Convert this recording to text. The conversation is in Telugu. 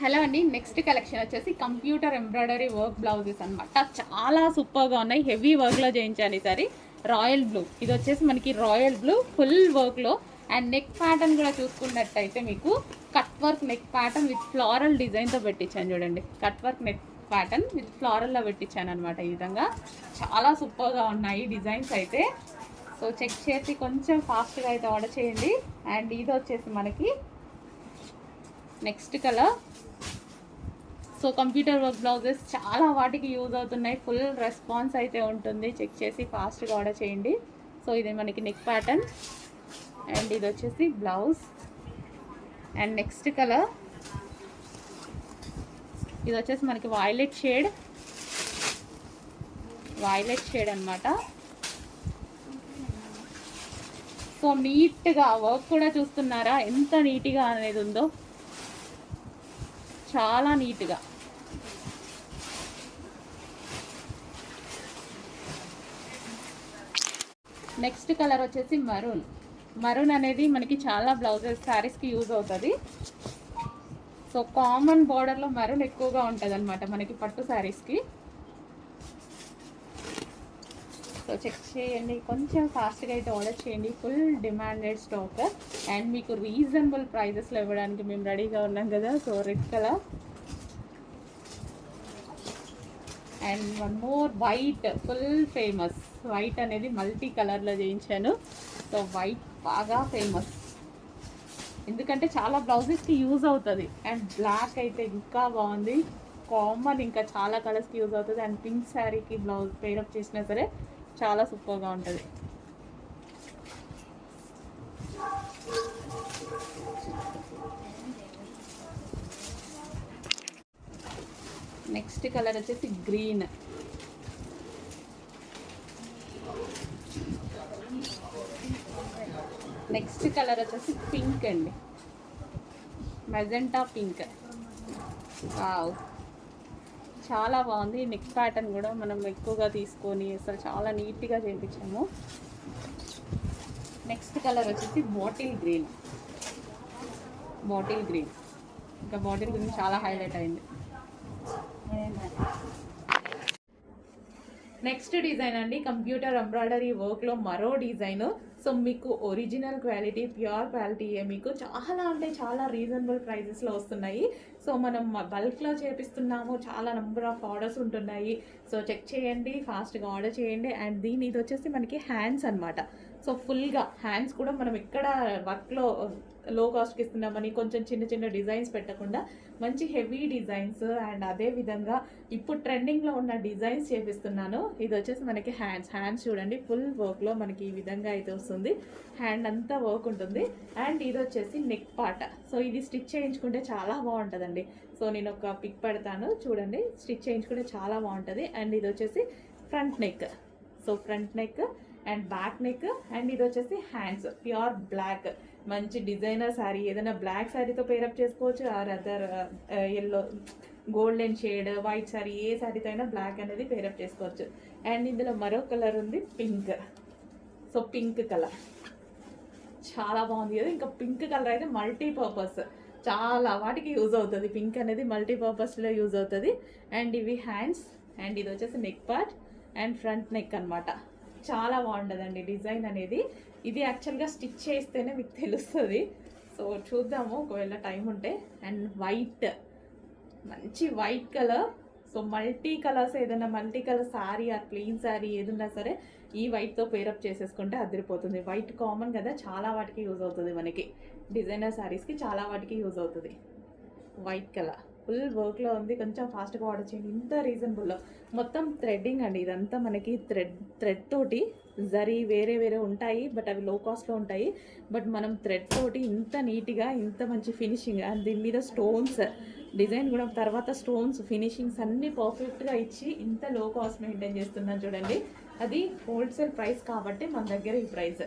హలో అండి, నెక్స్ట్ కలెక్షన్ వచ్చేసి కంప్యూటర్ ఎంబ్రాయిడరీ వర్క్ బ్లౌజెస్ అనమాట. చాలా సూపర్గా ఉన్నాయి. హెవీ వర్క్లో చేయించాను ఈసారి. రాయల్ బ్లూ, ఇది వచ్చేసి మనకి రాయల్ బ్లూ ఫుల్ వర్క్లో. అండ్ నెక్ ప్యాటర్న్ కూడా చూసుకున్నట్టయితే మీకు cut work neck pattern with floral డిజైన్తో పెట్టించాను. చూడండి, cut work neck pattern with ఫ్లారల్లో పెట్టించాను అనమాట. ఈ విధంగా చాలా సూపర్గా ఉన్నాయి డిజైన్స్ అయితే. సో చెక్ చేసి కొంచెం ఫాస్ట్గా అయితే ఆర్డర్ చేయండి. అండ్ ఇది వచ్చేసి మనకి next colour. So computer work blouses చాలా వాటికి యూజ్ అవుతున్నాయి. ఫుల్ రెస్పాన్స్ అయితే ఉంటుంది. చెక్ చేసి ఫాస్ట్గా ఆర్డర్ చేయండి. సో ఇది మనకి నెక్ ప్యాటర్న్ అండ్ ఇది వచ్చేసి బ్లౌజ్. అండ్ నెక్స్ట్ కలర్ ఇది వచ్చేసి మనకి వైలెట్ షేడ్ అనమాట. సో నీట్గా వర్క్ కూడా చూస్తున్నారా ఎంత నీట్గా అనేది ఉందో, చాలా నీట్గా. నెక్స్ట్ కలర్ వచ్చేసి మరూన్ అనేది మనకి చాలా బ్లౌజెస్ శారీస్కి యూజ్ అవుతుంది. సో కామన్ బార్డర్లో మరూన్ ఎక్కువగా ఉంటుంది అనమాట మనకి పట్టు శారీస్కి. సో చెక్ చేయండి, కొంచెం ఫాస్ట్గా అయితే ఆర్డర్ చేయండి. ఫుల్ డిమాండెడ్ స్టాక్ అండ్ మీకు రీజనబుల్ ప్రైజెస్లో ఇవ్వడానికి మేము రెడీగా ఉన్నాం కదా. So red colour and one more white, full famous white అనేది మల్టీ కలర్లో చేయించాను. సో వైట్ బాగా ఫేమస్ ఎందుకంటే చాలా బ్లౌజెస్కి యూజ్ అవుతుంది. అండ్ బ్లాక్ అయితే ఇంకా బాగుంది, కామన్ ఇంకా చాలా కలర్స్కి యూజ్ అవుతుంది. అండ్ పింక్ శారీకి బ్లౌజ్ పేరప్ చేసినా సరే చాలా సూపర్గా ఉంటుంది. నెక్స్ట్ కలర్ వచ్చేసి గ్రీన్. నెక్స్ట్ కలర్ వచ్చేసి పింక్ అండి, మెజెంటా పింక్. వావ్, చాలా బాగుంది. నెక్ ప్యాటర్న్ కూడా మనం ఎక్కువగా తీసుకొని అసలు చాలా నీట్గా చేయించాము. నెక్స్ట్ కలర్ వచ్చేసి బాటిల్ గ్రీన్. ఇంకా బాటిల్ గ్రీన్ చాలా హైలైట్ అయింది. నెక్స్ట్ డిజైన్ అండి, కంప్యూటర్ ఎంబ్రాయిడరీ వర్క్లో మరో డిజైన్. సో మీకు ఒరిజినల్ క్వాలిటీ, ప్యూర్ క్వాలిటీ మీకు చాలా అంటే చాలా రీజనబుల్ ప్రైజెస్లో వస్తున్నాయి. సో మనం బల్క్లో చేపిస్తున్నాము, చాలా నెంబర్ ఆఫ్ ఆర్డర్స్ ఉంటున్నాయి. సో చెక్ చేయండి, ఫాస్ట్గా ఆర్డర్ చేయండి. అండ్ ఇది వచ్చేసి మనకి హ్యాండ్స్ అనమాట. సో ఫుల్గా హ్యాండ్స్ కూడా మనం ఎక్కడ వర్క్లో లో కాస్ట్కి ఇస్తున్నామని కొంచెం చిన్న చిన్న డిజైన్స్ పెట్టకుండా మంచి హెవీ డిజైన్స్ అండ్ అదేవిధంగా ఇప్పుడు ట్రెండింగ్లో ఉన్న డిజైన్స్ చేపిస్తున్నాను. ఇది వచ్చేసి మనకి హ్యాండ్స్ చూడండి, ఫుల్ వర్క్లో మనకి ఈ విధంగా అయితే వస్తుంది. హ్యాండ్ అంతా వర్క్ ఉంటుంది. అండ్ ఇది వచ్చేసి నెక్ పార్ట్. సో ఇది స్టిచ్ చేయించుకుంటే చాలా బాగుంటుందండి. సో నేను ఒక పిక్ పెడతాను చూడండి, స్టిచ్ చేయించుకుంటే చాలా బాగుంటుంది. అండ్ ఇది వచ్చేసి front neck. So front neck and back neck. And ఇది వచ్చేసి హ్యాండ్స్ ప్యూర్ బ్లాక్, మంచి డిజైనర్ శారీ, ఏదైనా బ్లాక్ శారీతో పేరప్ చేసుకోవచ్చు. Or other yellow, golden shade, white sari, ఏ శారీతో అయినా బ్లాక్ అనేది పేరప్ చేసుకోవచ్చు. అండ్ ఇందులో మరో కలర్ ఉంది పింక్. సో పింక్ కలర్ చాలా బాగుంది కదా. ఇంకా పింక్ కలర్ అయితే మల్టీపర్పస్, చాలా వాటికి యూజ్ అవుతుంది. పింక్ అనేది మల్టీపర్పస్లో యూజ్ అవుతుంది. అండ్ ఇవి హ్యాండ్స్ అండ్ ఇది వచ్చేసి neck part and front neck అనమాట. చాలా బాగుంటుందండి డిజైన్ అనేది. ఇది యాక్చువల్గా స్టిచ్ చేస్తేనే మీకు తెలుస్తుంది. సో చూద్దాము ఒకవేళ టైం ఉంటే. అండ్ వైట్, మంచి white colour. So multi colours, ఏదైనా multi colour sari or plain sari ఏదన్నా సరే ఈ వైట్తో పేరప్ చేసేసుకుంటే అదిరిపోతుంది. వైట్ కామన్ కదా, చాలా వాటికి యూజ్ అవుతుంది. మనకి డిజైనర్ శారీస్కి చాలా వాటికి యూజ్ అవుతుంది. వైట్ కలర్ ఫుల్ వర్క్లో ఉంది. కొంచెం ఫాస్ట్గా ఆర్డర్ చేయండి. ఇంత రీజనబుల్లో మొత్తం థ్రెడ్డింగ్ అండి. ఇదంతా మనకి థ్రెడ్ తోటి, జరీ వేరే వేరే ఉంటాయి బట్ అవి లో కాస్ట్లో ఉంటాయి. బట్ మనం థ్రెడ్ తోటి ఇంత నీట్గా, ఇంత మంచి ఫినిషింగ్, అండ్ దీని మీద స్టోన్స్ డిజైన్ కూడా, తర్వాత స్టోన్స్ ఫినిషింగ్స్ అన్నీ పర్ఫెక్ట్గా ఇచ్చి ఇంత లో కాస్ట్ మెయింటైన్ చేస్తున్నాను చూడండి. అది హోల్సేల్ ప్రైస్ కాబట్టి మన దగ్గర ఈ ప్రైస్.